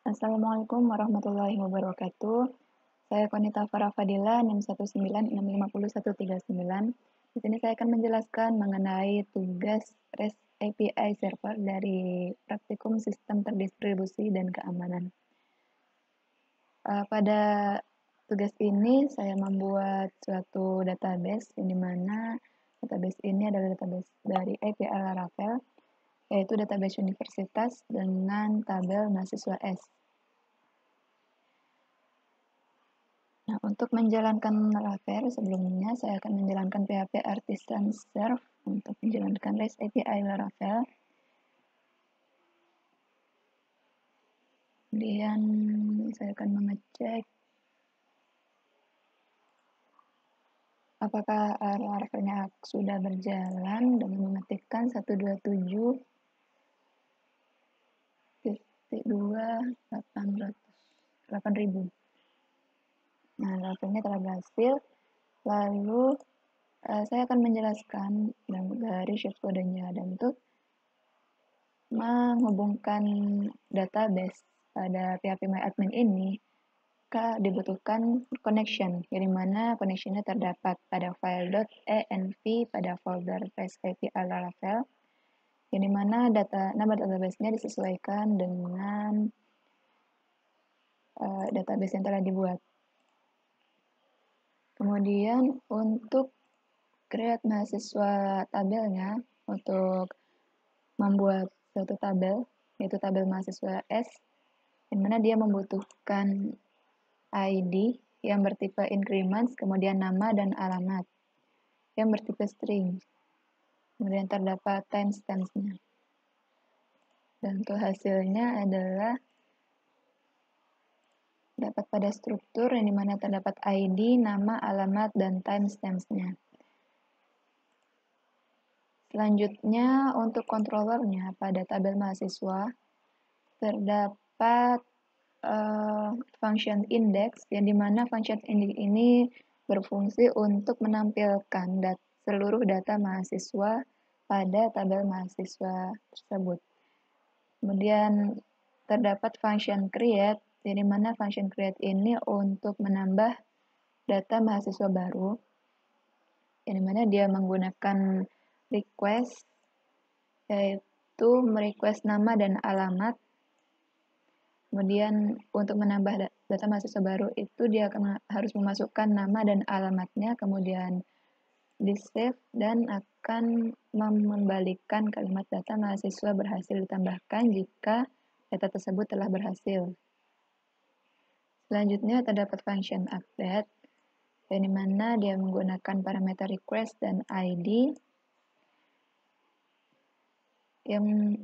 Assalamualaikum warahmatullahi wabarakatuh. Saya Konita Farah Fadila, NIM 196501139. Di sini saya akan menjelaskan mengenai tugas REST API Server dari praktikum Sistem Terdistribusi dan Keamanan. Pada tugas ini saya membuat suatu database, di mana database ini adalah database dari API Laravel, yaitu database universitas dengan tabel mahasiswa S. Nah, untuk menjalankan Laravel, sebelumnya saya akan menjalankan PHP Artisan Serve untuk menjalankan REST API Laravel. Kemudian saya akan mengecek apakah Laravelnya sudah berjalan dengan mengetikkan 127.2.8000. Nah, Laravelnya telah berhasil. Lalu saya akan menjelaskan dari shift kodenya, dan untuk menghubungkan database pada phpMyAdmin ini, maka dibutuhkan connection, yang dimana connectionnya terdapat pada file.env pada folder REST API Laravel, yang dimana nama database-nya disesuaikan dengan database yang telah dibuat. Kemudian untuk create mahasiswa tabelnya, untuk membuat suatu tabel, yaitu tabel mahasiswa S, di mana dia membutuhkan ID yang bertipe increments, kemudian nama dan alamat yang bertipe string, kemudian terdapat timestamps-nya. Dan untuk hasilnya adalah dapat pada struktur yang dimana terdapat ID, nama, alamat, dan timestamps-nya. Selanjutnya untuk controllernya pada tabel mahasiswa terdapat function index, yang dimana function index ini berfungsi untuk menampilkan seluruh data mahasiswa pada tabel mahasiswa tersebut. Kemudian terdapat function create, yang dimana function create ini untuk menambah data mahasiswa baru, yang dimana dia menggunakan request, yaitu merequest nama dan alamat. Kemudian untuk menambah data mahasiswa baru itu dia harus memasukkan nama dan alamatnya, kemudian di save dan akan mengembalikan kalimat data mahasiswa berhasil ditambahkan jika data tersebut telah berhasil. Selanjutnya terdapat function update, yang dimana dia menggunakan parameter request dan ID yang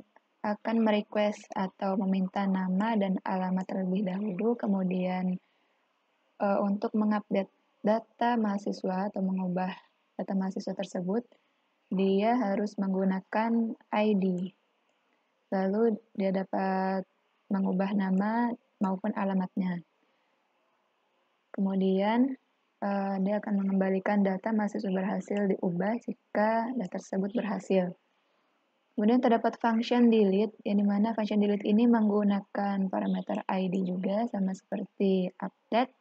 akan merequest atau meminta nama dan alamat terlebih dahulu, kemudian untuk mengupdate data mahasiswa atau mengubah data mahasiswa tersebut, dia harus menggunakan ID. Lalu dia dapat mengubah nama maupun alamatnya. Kemudian dia akan mengembalikan data mahasiswa berhasil diubah jika data tersebut berhasil. Kemudian terdapat function delete, yang dimana function delete ini menggunakan parameter ID juga, sama seperti update.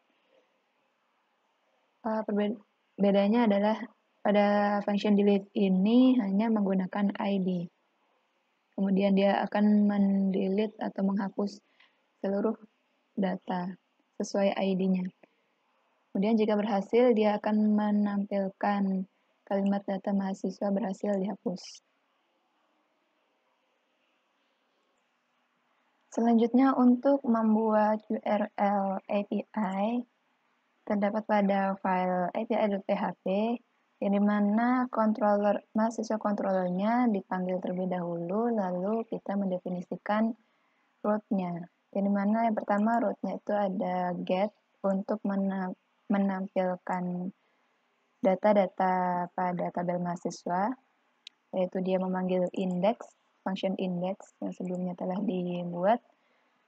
Bedanya adalah pada function delete ini hanya menggunakan ID. Kemudian dia akan mendelete atau menghapus seluruh data sesuai ID-nya. Kemudian jika berhasil, dia akan menampilkan kalimat data mahasiswa berhasil dihapus. Selanjutnya untuk membuat URL API, terdapat pada file api.php, yang dimana mahasiswa controllernya dipanggil terlebih dahulu, lalu kita mendefinisikan root-nya. Yang dimana yang pertama root-nya itu ada get untuk menampilkan data-data pada tabel mahasiswa, yaitu dia memanggil index, function index yang sebelumnya telah dibuat,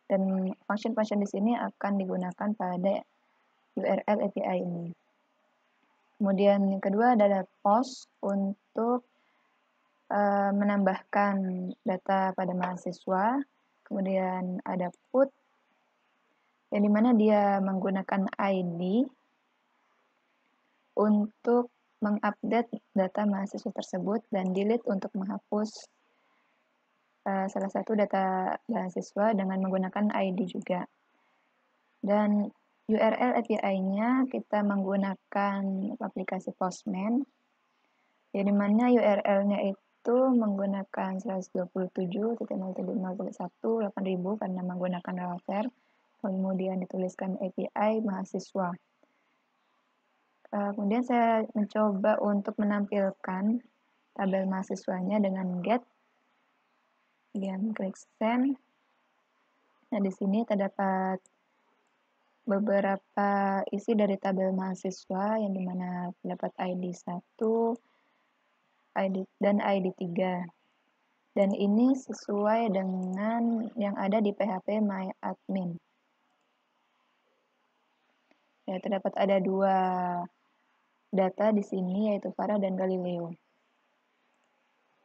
dan function-function di sini akan digunakan pada URL API ini. Kemudian yang kedua adalah post untuk menambahkan data pada mahasiswa. Kemudian ada put yang dimana dia menggunakan ID untuk mengupdate data mahasiswa tersebut dan delete untuk menghapus salah satu data mahasiswa dengan menggunakan ID juga. Dan URL API-nya kita menggunakan aplikasi Postman, yang dimana URL-nya itu menggunakan 127.0.0.1.8000 karena menggunakan router, kemudian dituliskan API mahasiswa. Kemudian saya mencoba untuk menampilkan tabel mahasiswanya dengan get, kemudian klik send. Nah, di sini terdapat beberapa isi dari tabel mahasiswa yang dimana terdapat ID 1 dan ID 3. Dan ini sesuai dengan yang ada di PHP MyAdmin. Ya, terdapat ada 2 data di sini, yaitu Farah dan Galileo.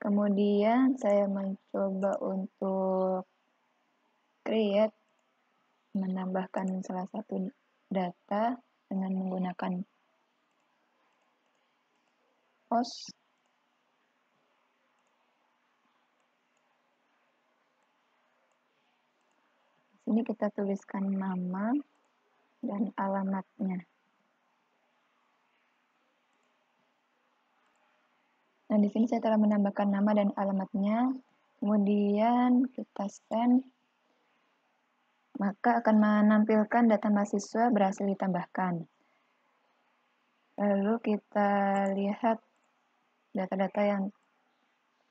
Kemudian saya mencoba untuk create, menambahkan salah satu data dengan menggunakan host. Di sini kita tuliskan nama dan alamatnya. Nah, di sini saya telah menambahkan nama dan alamatnya. Kemudian kita send, maka akan menampilkan data mahasiswa berhasil ditambahkan. Lalu kita lihat data-data yang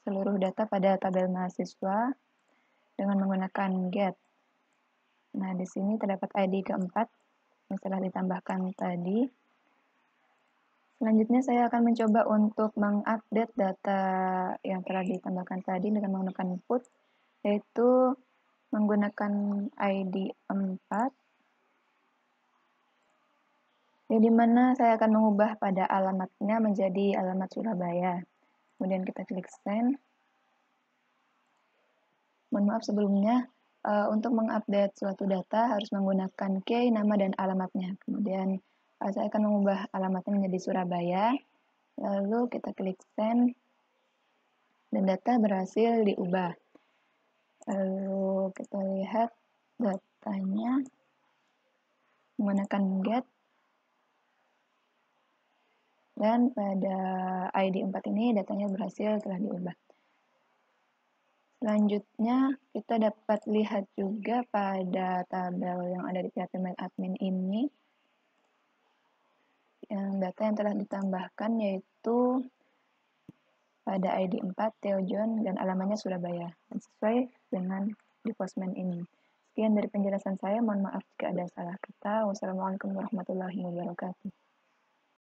seluruh data pada tabel mahasiswa dengan menggunakan get. Nah, di sini terdapat ID keempat yang telah ditambahkan tadi. Selanjutnya saya akan mencoba untuk mengupdate data yang telah ditambahkan tadi dengan menggunakan put, yaitu menggunakan ID 4, yang dimana saya akan mengubah pada alamatnya menjadi alamat Surabaya. Kemudian kita klik send. Mohon maaf sebelumnya, untuk mengupdate suatu data harus menggunakan key, nama, dan alamatnya. Kemudian saya akan mengubah alamatnya menjadi Surabaya. Lalu kita klik send, dan data berhasil diubah. Lalu kita lihat datanya menggunakan get, dan pada ID 4 ini datanya berhasil telah diubah. Selanjutnya kita dapat lihat juga pada tabel yang ada di PHP MyAdmin ini yang data yang telah ditambahkan, yaitu pada ID 4 Theo John dan alamatnya Surabaya, sesuai dengan di Postman ini. Sekian dari penjelasan saya, mohon maaf jika ada salah kata. Wassalamualaikum warahmatullahi wabarakatuh.